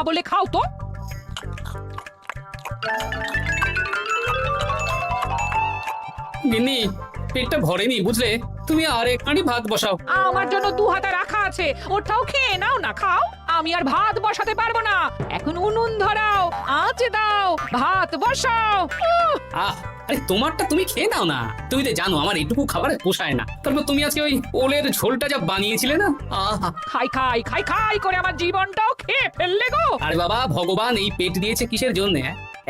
বলে খাও তো। গিন্নি, পেটটা ভরেনি বুঝলে, তুমি আরেক হাঁড়ি ভাত বসাও। আমার জন্য 2 হাতা রাখা আছে, ওটাও খেয়ে নাও না। খাও, আমি আর ভাত বসাতে পারবো না। এখন উনুন ধরাও, আঁচ দাও, ভাত বসাও। আরে তোমারটা তুমি খেয়ে নাও না। তুমি তো জানো আমার এটুকু খাবার পোষায় না। তারপর তুমি আজকে ওই ওলের ঝোলটা যা বানিয়েছিলে না, খাই খাই খাই খাই করে আমার জীবনটাও খেয়ে ফেললে গো। আরে বাবা, ভগবান এই পেট দিয়েছে কিসের জন্য?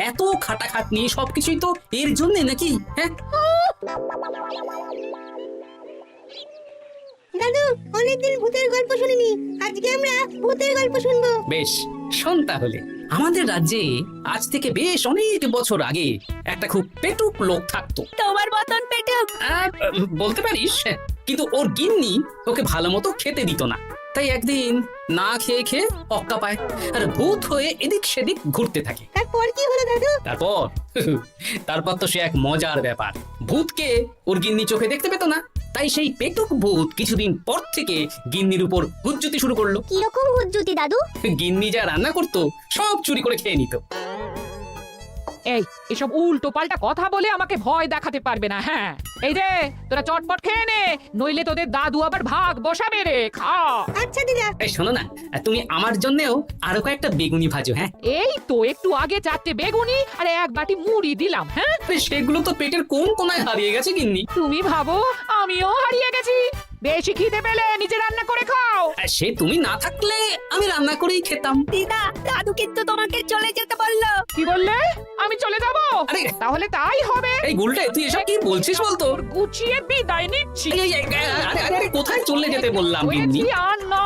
এত খাটাখাটনি সবকিছুই তো এর জন্য নাকি? হ্যাঁ দাদু, অনেকদিন ভূতের গল্প শুনিনি, আজকে আমরা ভূতের গল্প শুনবো। বেশ, শোন তাহলে। আমাদের রাজ্যে আজ থেকে বেশ অনেক বছর আগে একটা খুব পেটুক লোক থাকতো। তোমার মতন পেটুক? বলতে পারিস, কিন্তু ওর গিন্নি ওকে ভালো মতো খেতে দিত না। তাই একদিন না খেয়ে খেয়ে অক্কা পায় আর ভূত হয়ে এদিক সেদিক ঘুরতে থাকে। তারপর কি হলো দাদু? তারপর তো সে এক মজার ব্যাপার। ভূতকে ওর গিন্নি চোখে দেখতে পেত না, তাই সেই পেটুক ভূত কিছুদিন পর থেকে গিন্নির উপর হুজ্জুতি শুরু করলো। কি রকম হুজ্জুতি দাদু? গিন্নি যা রান্না করতো সব চুরি করে খেয়ে নিত। এই এসব উল্টো পাল্টা কথা বলে আমাকে ভয় দেখাতে পারবে না। হ্যাঁ, এই যে তোরা চটপট খেয়ে নে, নইলে তোদের দাদু আবার ভাগ বসাবে রে। খা। আচ্ছা দিদা। এই শোনো না, তুমি আমার জন্যও আরো কয়েকটা বেগুনি ভাজো। হ্যাঁ, এই তো একটু আগে 4টে বেগুনি আর 1 বাটি মুড়ি দিলাম। হ্যাঁ, সেগুলো তো পেটের কোন কোনায় হারিয়ে গেছে গিন্নি। তুমি ভাবো আমিও হারিয়ে গেছি? বেশি খিদে পেলে নিজে রান্না করে খাও। সে তুমি না থাকলে আমি রান্না করেই খেতাম। দিদা, দাদু কিন্তু তোমাকে চলে যেতে বললো। কি বললে? আমি চলে যাব? আরে তাহলে তাই হবে। এই গুলটে, তুই এসব কি বলছিস বলতো? গুছিয়ে বিদায় নিচ্ছি। আরে কোথায় চলে যেতে বললাম গিন্নি? আর না,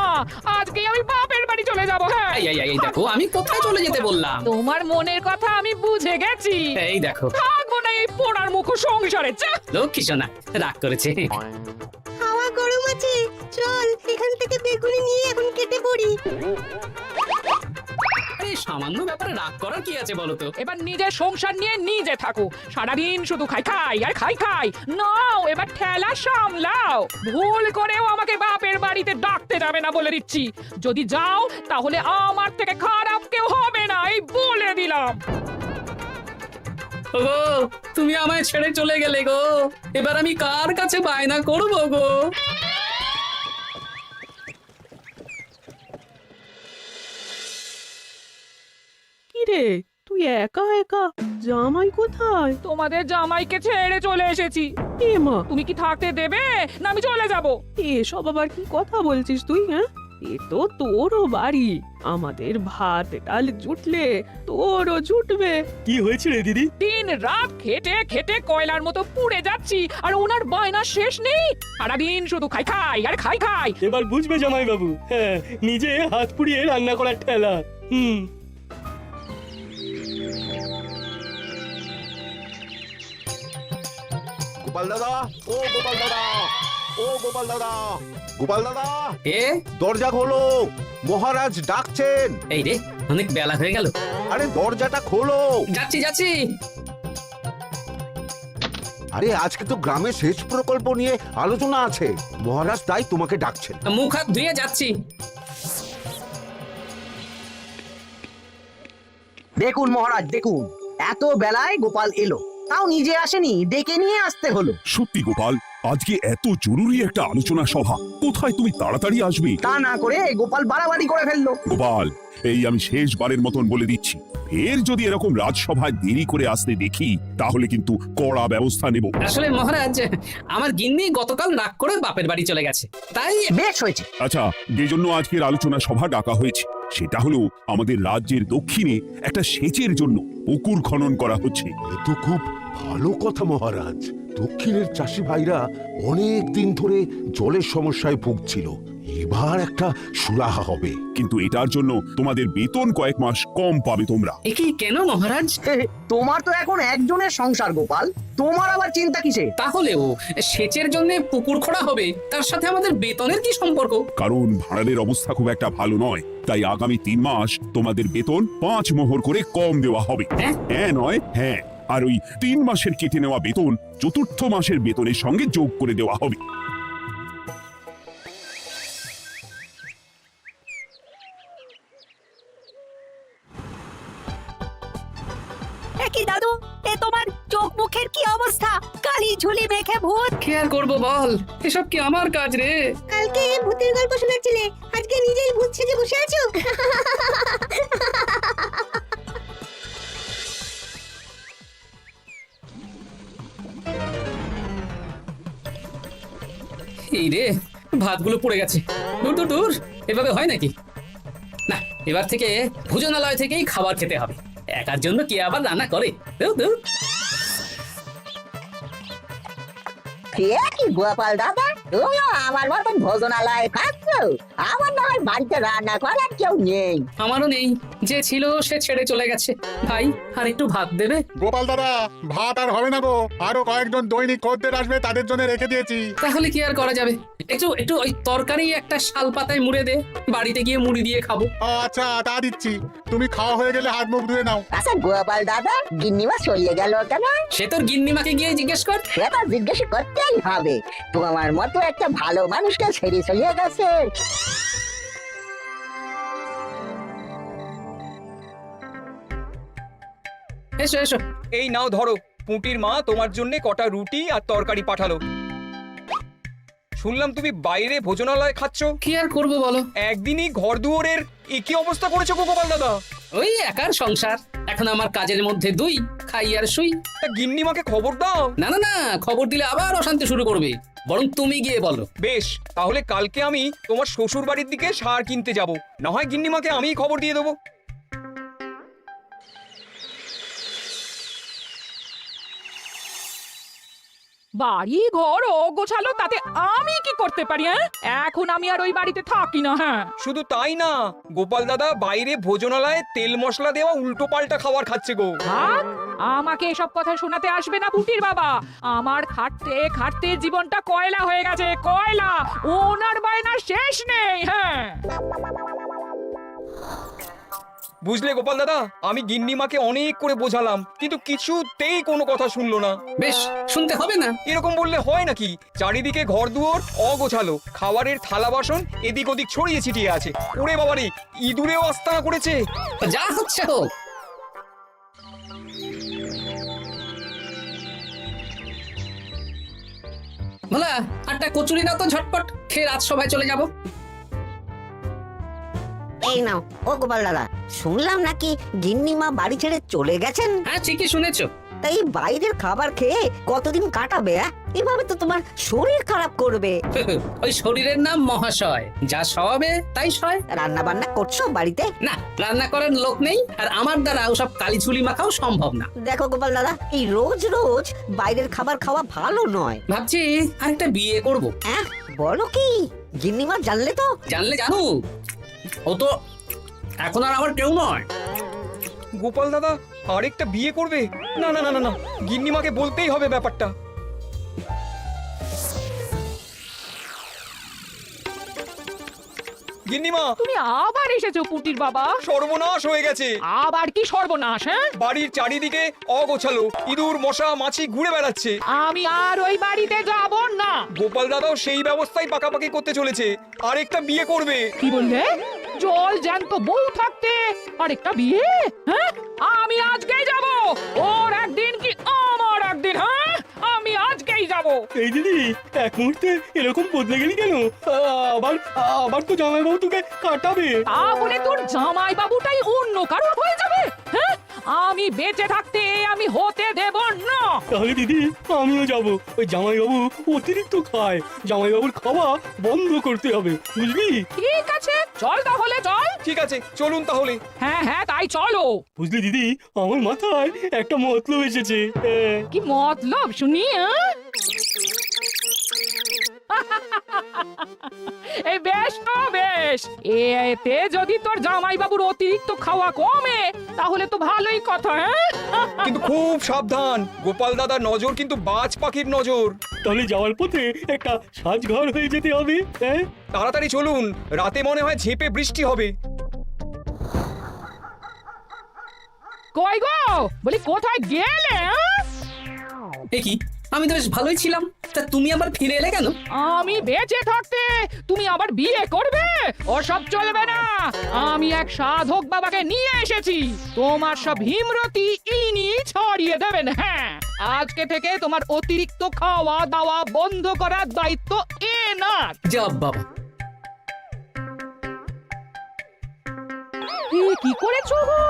আজকে আমি বাপের বাড়ি চলে যাব। হ্যাঁ, এই দেখো আমি কোথায় চলে যেতে বললাম। তোমার মনের কথা আমি বুঝে গেছি। এই দেখো, থাকবো না এই পোড়ার মুখ সংসারে। লক্ষ্মী সোনা রাগ করেছে। হাওয়া গরম আছে, চল এখান থেকে বেগুনি নিয়ে এখন কেটে পড়ি। এই সামান্য ব্যাপারে রাগ করার কি আছে বলো তো? এবার নিজের সংসার নিয়ে নিজে থাকো, সারাদিন শুধু খাই খাই আর খাই খাই। নাও এবার ঠেলা সামলাও। ভুল করেও আমাকে বাপের বাড়িতে ডাকতে যাবে না বলে দিচ্ছি। যদি যাও তাহলে আমার থেকে খারাপ কেউ হবে না, এই বলে দিলাম। ওগো, তুমি আমায় ছেড়ে চলে গেলে গো। এবার আমি কার কাছে বায়না করবো গো? কিরে, তুই একা একা? জামাই কোথায়? তোমাদের জামাইকে ছেড়ে চলে এসেছি। এ মা, তুমি কি থাকতে দেবে না আমি চলে যাব? এসব আবার কি কথা বলছিস তুই? হ্যাঁ, এ তো তোরও বাড়ি। আমাদের ভাত ডাল জুটলে তোরও জুটবে। কি হয়েছে রে দিদি? দিন রাত খেটে খেটে কয়লার মতো পুড়ে যাচ্ছি, আর ওনার বায়না শেষ নেই। সারাদিন শুধু খাই খাই আর খাই খাই। এবার বুঝবে জামাই বাবু। হ্যাঁ, নিজে হাত পুড়িয়ে রান্না করার ঠেলা। গোপাল দাদা, ও গোপাল দাদা, ও গোপাল দাদা, গোপাল দাদা, এ দরজা খোলো, মহারাজ ডাকছেন। এই রে, অনেক বেলা হয়ে গেল। আরে দরজাটা খোলো। যাচ্ছি যাচ্ছি। আরে আজকে তো গ্রামে সেচ প্রকল্প নিয়ে আলোচনা আছে, মহারাজ তাই তোমাকে ডাকছেন। মুখ হাত ধুয়ে যাচ্ছি। দেখুন মহারাজ, দেখুন এত বেলায় গোপাল এলো, তাও নিজে আসেনি, ডেকে নিয়ে আসতে হলো। সত্যি গোপাল, আজকে এত জরুরি একটা আলোচনা সভা, কোথায় তুমি তাড়াতাড়ি আসবে? তা না করে গোপাল বাড়াবাড়ি করে ফেললো। গোপাল, এই আমি শেষবারের মতন বলে দিচ্ছি, ফের যদি এরকম রাজসভায় দেরি করে আসতে দেখি তাহলে কিন্তু কড়া ব্যবস্থা নেব। আসলে মহারাজ, আমার গিন্নি গতকাল রাগ করে বাপের বাড়ি চলে গেছে, তাই। বেশ হয়েছে। আচ্ছা, যে জন্য আজকের আলোচনা সভা ডাকা হয়েছে সেটা হলো আমাদের রাজ্যের দক্ষিণে একটা সেচের জন্য পুকুর খনন করা হচ্ছে। এ তো খুব ভালো কথা মহারাজ। দক্ষিণের চাষি ভাইরা অনেক দিন ধরে জলের সমস্যায় ভুগছিল, এবার একটা সুরাহা হবে। কিন্তু এটার জন্য তোমাদের বেতন কয়েক মাস কম পাবে তোমরা। একই কেন মহারাজ? তোমার তো এখন একজনের সংসার গোপাল, তোমার আবার চিন্তা কিসে? তাহলেও সেচের জন্য পুকুর খোঁড়া হবে, তার সাথে আমাদের বেতনের কি সম্পর্ক? কারণ ভাড়ারের অবস্থা খুব একটা ভালো নয়, তাই আগামী 3 মাস তোমাদের বেতন 5 মোহর করে কম দেওয়া হবে। হ্যাঁ নয় হ্যাঁ, আর ওই 3 মাসের কেটে নেওয়া বেতন 4র্থ মাসের বেতনের সঙ্গে যোগ করে দেওয়া হবে। কি দাদু, এ তোমার চোখ মুখের কি অবস্থা? কালি ঝুলি মেখে ভূত। কি আর করবো বল, এসব কি আমার কাজ রে? কালকে ভূতের গল্প শোনাচ্ছিলে, আজকে নিজেই ভূত সেজে বসে আছো। এই রে, ভাতগুলো পড়ে গেছে। দূর দূর দূর, এভাবে হয় নাকি? না, এবার থেকে ভোজনালয় থেকেই খাবার খেতে হবে। একার জন্য কে আবার রান্না করে? দূর দূর। কি গোপাল দাদা, তুমিও আমার মতন ভোজনালয়ে খাচ্ছ? আমার না হয় বাড়িতে রান্না করার কেউ নেই। আমারও নেই, যে ছিল সে ছেড়ে চলে গেছে। ভাই, আর একটু ভাত দেবে? গোপাল দাদা, ভাত আর হবে না গো, আরো কয়েকজন দৈনিক খদ্দের আসবে, তাদের জন্য রেখে দিয়েছি। তাহলে কি আর করা যাবে? একটু একটু ওই তরকারি একটা শাল পাতায় মুড়ে দে, বাড়িতে গিয়ে মুড়ি দিয়ে খাবো। আচ্ছা, তা দিচ্ছি। তুমি খাওয়া হয়ে গেলে হাত মুখ ধুয়ে নাও। আচ্ছা গোপাল দাদা, গিন্নিমা চলে গেল কেন? সে তোর গিন্নিমাকে গিয়ে জিজ্ঞেস কর। সেটা জিজ্ঞেস করতেই হবে, তোমার মতো একটা ভালো মানুষকে ছেড়ে চলে গেছে। এসো এসো। এই নাও ধরো, পুঁটির মা তোমার জন্য কটা রুটি আর তরকারি পাঠালো। শুনলাম তুমি বাইরে ভোজনালয় খাচ্ছ। কি আর করবো বলো, একদিনই ঘর দুয়ারের কি অবস্থা করেছো গো গোপাল দাদা? ওই একার সংসার। এখন আমার কাজের মধ্যে দুই, খাই আর শুই। তা গিন্নিমাকে খবর দাও। না না না, খবর দিলে আবার অশান্তি শুরু করবে। বরং তুমি গিয়ে বলো। বেশ, তাহলে কালকে আমি তোমার শ্বশুর বাড়ির দিকে সার কিনতে যাব, না হয় গিন্নিমাকে আমিই খবর দিয়ে দেবো। বাড়ি ঘর গোছালো, তাতে আমি কি করতে পারি? হ্যাঁ, এখন আমি আর ওই বাড়িতে থাকি না। হ্যাঁ, শুধু তাই না, গোপাল দাদা বাইরে ভোজনালয়ে তেল মশলা দেওয়া উল্টো পাল্টা খাবার খাচ্ছে গো। থাক, আমাকে এসব কথা শোনাতে আসবে না পুটির বাবা। আমার খাটতে খাটতে জীবনটা কয়লা হয়ে গেছে, কয়লা। ওনার বায়নার শেষ নেই। হ্যাঁ, বুঝলে গোপাল দাদা, আমি গিন্নিমাকে অনেক করে বোঝালাম, কিন্তু কিছুতেই কোনো কথা শুনলো না। বেশ, শুনতে হবে না। এরকম বললে হয় নাকি? চারিদিকে ঘর দুয়ার অগোছালো, খাবারের থালা বাসন এদিক ওদিক ছড়িয়ে ছিটিয়ে আছে। ওরে বাবারে, ইঁদুরেও আস্তানা করেছে। যা হচ্ছে হোক। ভোলা, আটটা কচুরি দাও তো ঝটপট, খেয়ে রাত সবাই চলে যাব। এই নাও। ও গোপাল দাদা, শুনলাম নাকি গিন্নিমা বাড়ি ছেড়ে চলে গেছেন? হ্যাঁ, ঠিকই শুনেছো। তাই বাইরের খাবার খেয়ে কতদিন কাটাবে? এভাবে তো তোমার শরীর খারাপ করবে। ওই শরীরের নাম মহাশয়, যা সবে তাই সয়। রান্না বান্না করছো বাড়িতে? না, রান্না করার লোক নেই, আর আমার দ্বারা ওসব কালি ঝুলি মাখাও সম্ভব না। দেখো গোপাল দাদা, এই রোজ রোজ বাইরের খাবার খাওয়া ভালো নয়। ভাবছি আরেকটা বিয়ে করব। হ্যাঁ, বলো কি? গিন্নিমা জানলে তো? জানলে জানো, ও তো এখন আর আমার কেউ নয়। গোপাল দাদা আরেকটা বিয়ে করবে? না না না না না, গিন্নিমাকে বলতেই হবে ব্যাপারটা। গিন্নিমা, তুমি আবার এসেছো পুটির বাবা। সর্বনাশ হয়ে গেছে। আবার কি সর্বনাশ? হ্যাঁ, বাড়ির চারিদিকে অগোছালো, ইঁদুর মশা মাছি ঘুরে বেড়াচ্ছে। আমি আর ওই বাড়িতে যাব না। গোপাল দাদাও সেই ব্যবস্থাই পাকাপাকি করতে চলেছে, আরেকটা বিয়ে করবে। কি বললে? জল জ্যান্ত বউ থাকতে আরেকটা বিয়ে? হ্যাঁ, আমি আজকেই যাব। ওর একদিন কি আমার একদিন? হ্যাঁ, আমি আজকেই যাব। এই দিদি, এক মুহূর্তে এরকম বদলে গেলি কেন? আবার আবার তো জামাইবাবু তোকে কাটাবে। তা বলে তোর জামাই বাবুটাই অন্য কারোর হয়ে যাবে? হ্যাঁ, আমি বেঁচে থাকতে আমি হতে দেব না। তাহলে দিদি, আমিও যাব। ওই জামাইবাবু অতিরিক্ত খায়, জামাইবাবুর খাওয়া বন্ধ করতে হবে, বুঝলি? ঠিক আছে, চল তাহলে, চল। ঠিক আছে, চলুন তাহলে। হ্যাঁ হ্যাঁ, তাই চলো। বুঝলি দিদি, আমার মাথায় একটা মতলব এসেছে। কি মতলব শুনি? এই বেশ তো বেশ, এতে যদি তোর জামাই বাবুর অতিরিক্ত খাওয়া কমে তাহলে তো ভালোই কথা। হ্যাঁ, কিন্তু খুব সাবধান, গোপাল দাদার নজর কিন্তু বাজ পাখির নজর। তাহলে যাওয়ার পথে একটা সাজঘর হয়ে যেতে হবে। হ্যাঁ, তাড়াতাড়ি চলুন, রাতে মনে হয় ঝেঁপে বৃষ্টি হবে। কই গো, বলি কোথায় গেলে? এ কি, আমি তো বেশ ভালোই ছিলাম, তা তুমি আবার ফিরে এলে কেন? আমি বেঁচে থাকতে তুমি আবার বিয়ে করবে? ওসব চলবে না। আমি এক সাধক বাবাকে নিয়ে এসেছি তোমার সব হিমরতি ইনি ছড়িয়ে দেবেন। হ্যাঁ, আজকে থেকে তোমার অতিরিক্ত খাওয়া দাওয়া বন্ধ করার দায়িত্ব এনার। যাব বাবা। কি করেছো গো?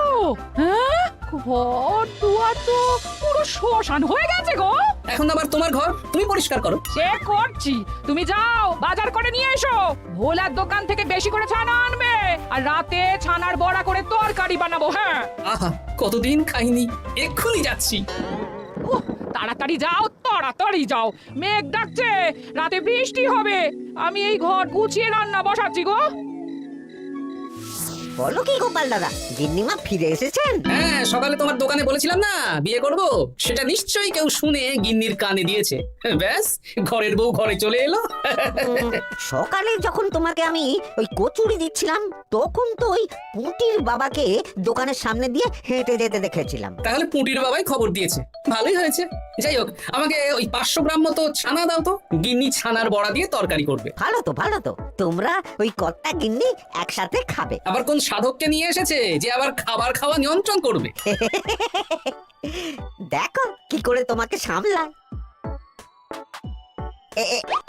হ্যাঁ, ঘর দুয়ার তো পুরো শ্মশান হয়ে গেছে গো। এখন আবার তোমার ঘর, তুমি পরিষ্কার করো। সে করছি, তুমি যাও বাজার করে নিয়ে এসো। ভোলার দোকান থেকে বেশি করে ছানা আনবে, আর রাতে ছানার বড়া করে তরকারি বানাবো। হ্যাঁ, আহা, কতদিন খাইনি, এক্ষুনি যাচ্ছি। উহ, তাড়াতাড়ি যাও, তাড়াতাড়ি যাও, মেঘ ডাকছে, রাতে বৃষ্টি হবে। আমি এই ঘর গুছিয়ে রান্না বসাচ্ছি গো। বলো কি গোপাল দাদা, গিন্নিমা ফিরে এসেছেন? হ্যাঁ, সকালে তোমার দোকানে বলেছিলাম না বিয়ে করব, সেটা নিশ্চয়ই কেউ শুনে গিন্নির কানে দিয়েছে। ব্যাস, ঘরের বউ ঘরে চলে এলো। সকালে যখন তোমাকে আমি ওই কচুরি দিচ্ছিলাম, তখন তো ওই পুঁটির বাবাকে দোকানের সামনে দিয়ে হেঁটে যেতে দেখেছিলাম। তাহলে পুঁটির বাবাই খবর দিয়েছে, ভালোই হয়েছে। যাই হোক, আমাকে ওই 500 গ্রাম মতো ছানা দাও তো, গিন্নি ছানার বড়া দিয়ে তরকারি করবে। ভালো তো, ভালো তো, তোমরা ওই কর্তা গিন্নি একসাথে খাবে। আবার কোন সাধককে নিয়ে এসেছে যে আবার খাবার খাওয়া নিয়ন্ত্রণ করবে? দেখো কি করে তোমাকে সামলায়।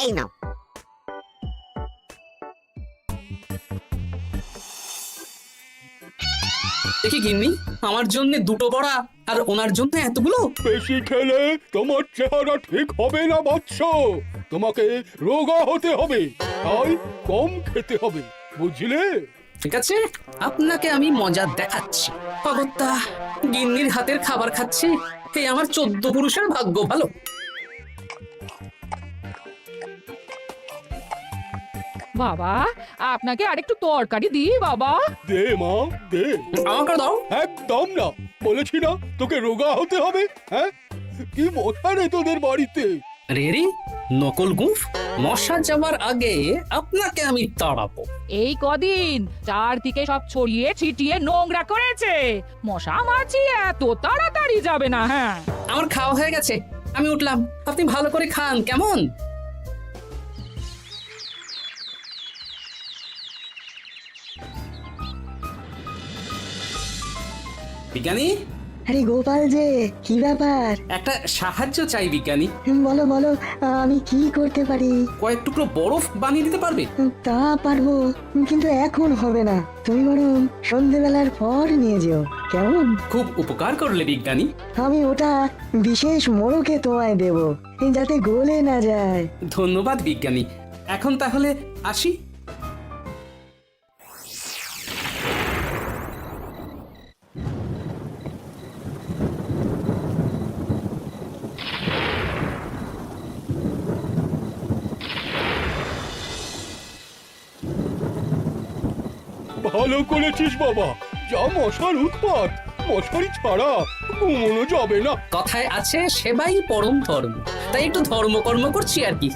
এই নাও। দেখি গিন্নি, আমার জন্য দুটো বড়া আর ওনার জন্য এতগুলো। বেশি খেলে তোমার চেহারা ঠিক হবে না বৎস, তোমাকে রোগা হতে হবে, তাই কম খেতে হবে, বুঝলে? ঠিক আছে, আপনাকে আমি মজা দেখাচ্ছি। অগত্যা গিন্নির হাতের খাবার খাচ্ছি, এই আমার 14 পুরুষের ভাগ্য ভালো। বাবা, আপনাকে আরেকটু তরকারি দিই বাবা? দে মা, দে। আমাকে দাও। একদম না, বলেছি না তোকে রোগা হতে হবে। হ্যাঁ, কি মশা রে তোদের বাড়িতে। রেরি নকল গুফ, মশা যাওয়ার আগে আপনাকে আমি তাড়াবো। এই কদিন চারদিকে সব ছড়িয়ে ছিটিয়ে নোংরা করেছে, মশা মাছি এত তাড়াতাড়ি যাবে না। হ্যাঁ, আমার খাওয়া হয়ে গেছে, আমি উঠলাম। আপনি ভালো করে খান, কেমন? বিজ্ঞানী। আরে গোপাল যে, কি ব্যাপার? একটা সাহায্য চাই বিজ্ঞানী। বলো বলো, আমি কি করতে পারি? কয়েক টুকরো বরফ বানিয়ে দিতে পারবে? তা পারবো, কিন্তু এখন হবে না। তুমি বরং সন্ধেবেলার পর নিয়ে যেও, কেমন? খুব উপকার করলে বিজ্ঞানী। আমি ওটা বিশেষ মোড়কে তোমায় দেব, যাতে গলে না যায়। ধন্যবাদ বিজ্ঞানী, এখন তাহলে আসি। ভালো করেছিস বাবা, যা মশার উৎপাত, মশারি ছাড়া ঘুমোনো যাবে না। কথায় আছে সেবাই পরম ধর্ম, তাই একটু ধর্মকর্ম করছি আর কি।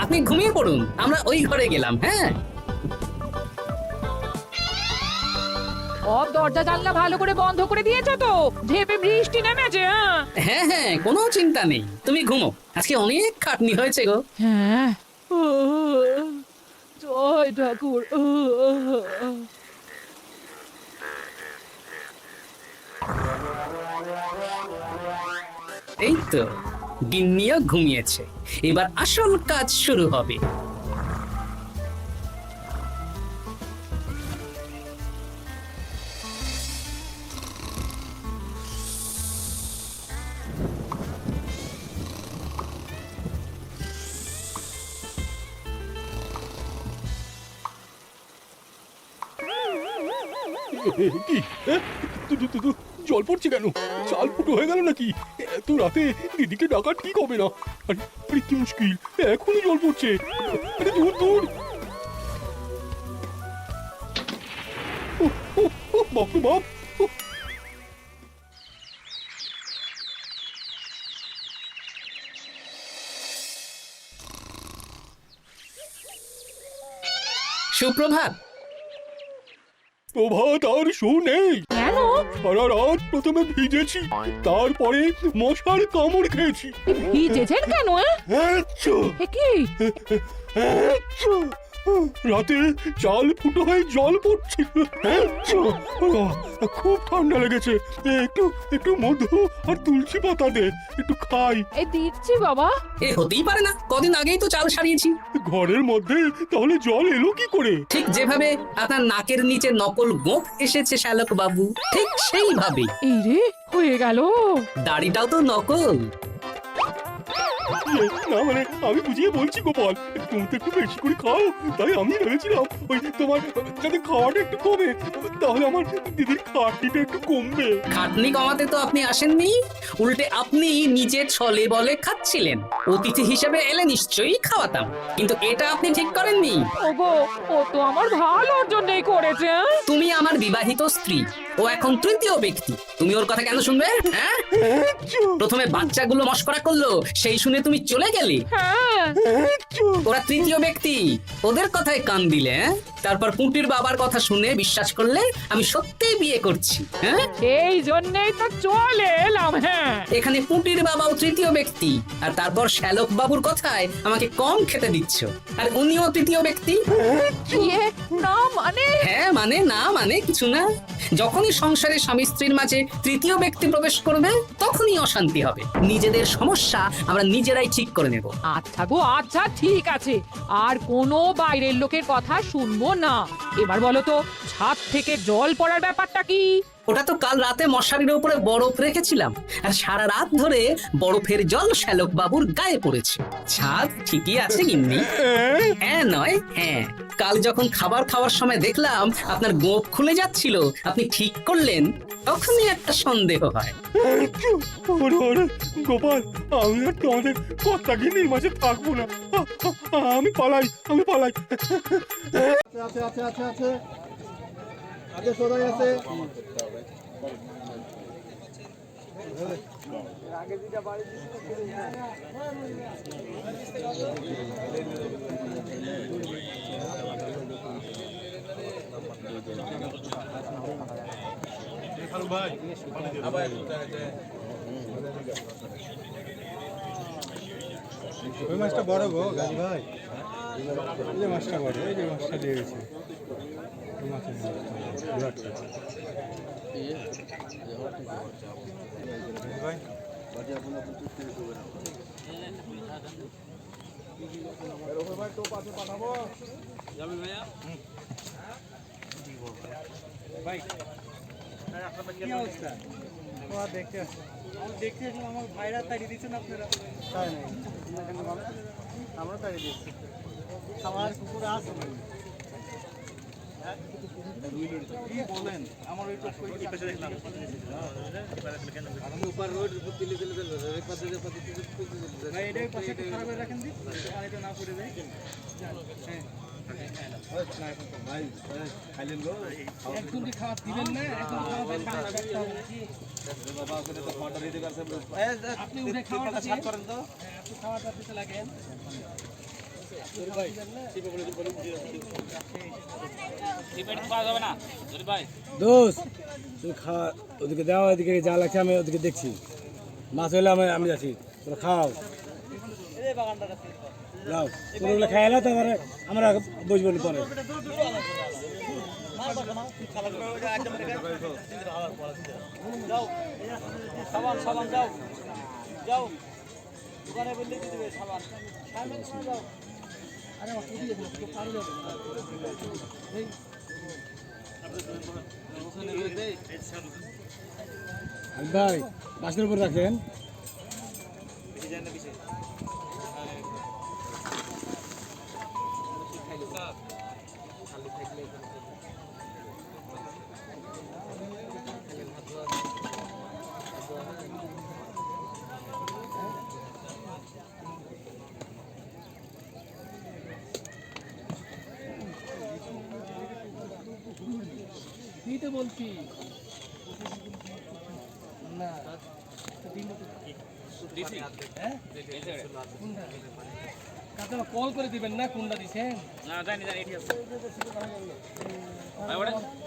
আপনি ঘুমিয়ে পড়ুন, আমরা ওই ঘরে গেলাম। হ্যাঁ, সব দরজা জানলা ভালো করে বন্ধ করে দিয়েছো তো? ঝেপে বৃষ্টি নেমেছে। হ্যাঁ হ্যাঁ, কোনো চিন্তা নেই, তুমি ঘুমো, আজকে অনেক খাটনি হয়েছে গো। হ্যাঁ, জয় ঠাকুর। এই তো গিন্নিও ঘুমিয়েছে, এবার আসল কাজ শুরু হবে। কি জল পড়ছে কেন? চাল ফুটো হয়ে গেল নাকি? এত রাতে দিদিকে ডাকা ঠিক হবে না। আরে কি মুশকিল, এখনই জল পড়ছে। আরে দূর দূর। বাপ রে বাপ। সুপ্রভাত। প্রভাত আর শু নেই। কেন? সারা রাত প্রথমে ভিজেছি, তারপরে মশার কামড় খেয়েছি। ভিজেছেন কেন? আচ্ছা, কি? রাতে চাল ফুটো হয়ে জল পড়ছে। হ্যাঁ? খুব ঠান্ডা লেগেছে, একটু একটু মধু আর তুলসী পাতা দে, একটু খাই। এই দিচ্ছি বাবা। এ হতেই পারে না, কদিন আগেই তো চাল সারিয়েছি। ঘরের মধ্যে তাহলে জল এলো কি করে? ঠিক যেভাবে আপনার নাকের নিচে নকল গোঁফ এসেছে শ্যালক বাবু, ঠিক সেইভাবেই। এই রে, হয়ে গেল। দাড়িটাও তো নকল। না মানে আমি বুঝিয়ে বলছি গোপাল, তুমি তো একটু বেশি করে খাও, তাই আমি ভেবেছিলাম ওই তোমার যাতে খাওয়াটা একটু কমে, তাহলে আমার দিদির খাটনিটা একটু কমবে। খাটনি কমাতে তো আপনি আসেননি, উল্টে আপনি নিজে ছলে বলে খাচ্ছিলেন। অতিথি হিসেবে এলে নিশ্চয়ই খাওয়াতাম, কিন্তু এটা আপনি ঠিক করেননি। ওগো, ও তো আমার ভালোর জন্যই করেছে। তুমি আমার বিবাহিত স্ত্রী, ও এখন তৃতীয় ব্যক্তি, তুমি ওর কথা কেন শুনবে? হ্যাঁ, প্রথমে বাচ্চাগুলো মস্করা করলো, সেই শুনে তুমি চলে গেলে। হ্যাঁ, ওরা তৃতীয় ব্যক্তি, ওদের কথায় কান দিলে, হ্যাঁ? তারপর পুঁটির বাবার কথা শুনে বিশ্বাস করলে আমি সত্যিই বিয়ে করছি। হ্যাঁ, সেই জন্যই তো চলে এলাম। হ্যাঁ, এখানে পুঁটির বাবাও তৃতীয় ব্যক্তি, আর তারপর শ্যালক বাবুর কথায় আমাকে কম খেতে দিচ্ছ, আর উনিও তৃতীয় ব্যক্তি। ইয়ে, না মানে? হ্যাঁ মানে না মানে কিছু না। যখনই সংসারে স্বামী স্ত্রীর মাঝে তৃতীয় ব্যক্তি প্রবেশ করবে, তখনই অশান্তি হবে। নিজেদের সমস্যা আমরা নিজেরাই ঠিক করে নেব। আচ্ছা গো, আচ্ছা ঠিক আছে, আর কোনো বাইরের লোকের কথা শুনবো না। এবার বলো তো, ছাদ থেকে জল পড়ার ব্যাপারটা কি? ওটা তো কাল রাতে মশারির উপরে বরফ রেখেছিলাম, আর সারা রাত ধরে বরফের জল শ্যালক বাবুর গায়ে পড়েছে। ছাদ ঠিকই আছে গিন্নি। হ্যাঁ নয় হ্যাঁ, কাল যখন খাবার খাওয়ার সময় দেখলাম আপনার গোঁফ খুলে যাচ্ছিল, আপনি ঠিক করলেন, তখনই একটা সন্দেহ হয়। গোপাল, আমি আর তোমাদের কর্তাগিনীর মাঝে থাকবো না, আমি পালাই, আমি পালাই। আছে আছে আছে আছে আগে সবাই আছে। ওই মাছটা বড় গো গাজী ভাই, এই যে মাছটা বড়, এই যে মাছটা দিয়ে গেছে। আমার ভাইরা তাড়িয়ে দিচ্ছেন আপনারা? তাই নাই, আমরা তাড়িয়ে দিচ্ছি। খাবার কুকুর আছে কি বলেন? আমার ওই দেখলাম রাখেন দি, না করে দেয়। একদম কি খাওয়া দিবেন না? আপনি উঠে খাওয়াটা করেন তো, আপনি খাওয়াটা দিতে লাগেন। দোস্ত তুমি খাওয়া, ওদিকে দেওয়া, ওদিকে যা লাগছে আমি ওদিকে দেখছি। মাছ হলে আমি যাচ্ছি, তোরা খাও, যাও তোগুলো খাই এলো, তারপরে আমরা বসবো পরে। সাবান সাবান যাও যাও, দোকানে বললে দিয়ে দেবে সাবান। যাও, আরে ভাই মাছের উপর রাখেন। বলছি না, কল করে দিবেন না কোনটা দিছেন? না জানি জানি, এটি আছে।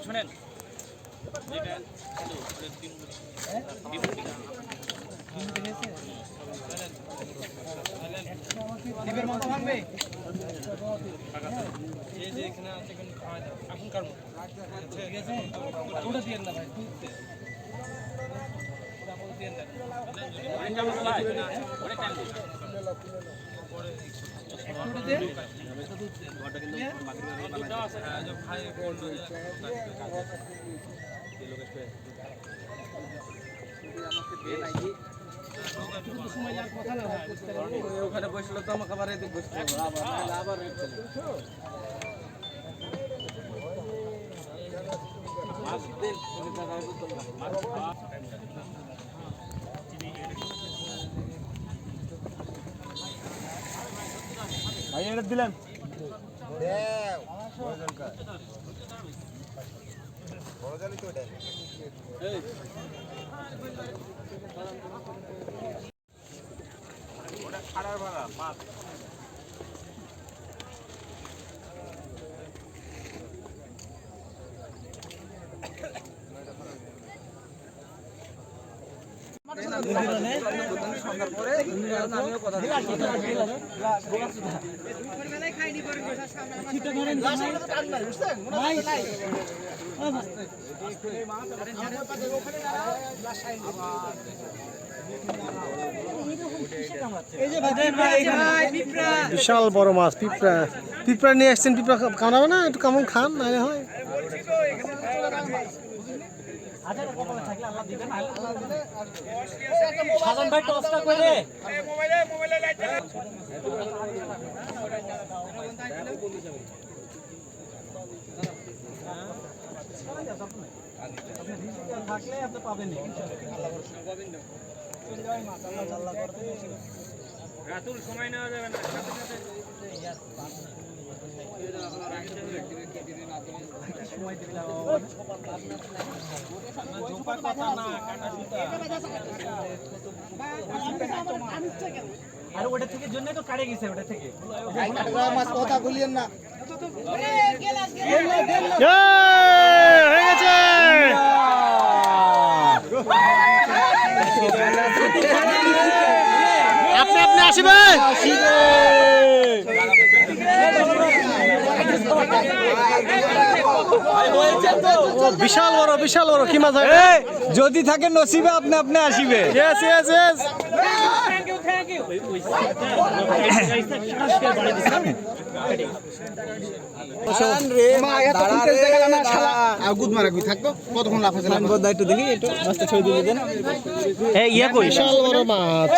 শুনেন টিপের মতো ভাঙবে এই যে এখানে আছে এখানে খাওয়া দাও এখনকার মতো ঠিক আছে ওটা দিয়ে না ভাই দুধতে ওটা বল দিয়ে না এটা মতো ভাই ওরে টাইম দিন পরে একটু দে ঘরটা কিন্তু মাটির বানানো আছে যে ভাই বল এই লোকেশ पे আমাকে দে নাই সময় আর কথা না হয় বুঝতে পারলি ওখানে বসলো তো আমাকে আবার এদিকে বসতে হবে আবার মাছ দিন ওই জায়গায় বলতো ভাই এটা দিলেন বড় জালি তো এটা এই ওটা খাড়ার ভাড়া মাছ বিশাল বড় মাছ পিঁপড়া পিঁপড়া নিয়ে আসছেন পিঁপড়া কামড়াবে না একটু কেমন খান নাহলে হয় সাজান ভাই টসটা করে থাকলে আপনি পাবেন রাতুল সময় নেওয়া যাবে না সময় দিলে আর ওটা থেকে জন্য তো কাটে গেছে ওটা থেকে মাছ কথা বলিয়েন না আপনি আপনি আসবেন বিশাল বড় কি মাছ যদি থাকে নসিবে আপনি আপনি আসিবে ইয়েস ইয়েস ইয়েস বিশাল বড় মাছ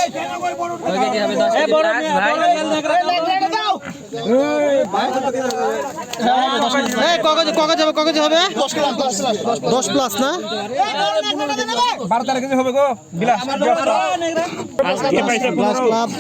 কগজ হবে 10 প্লাস না 12 তারিখে হবে গো বিলাস প্লাস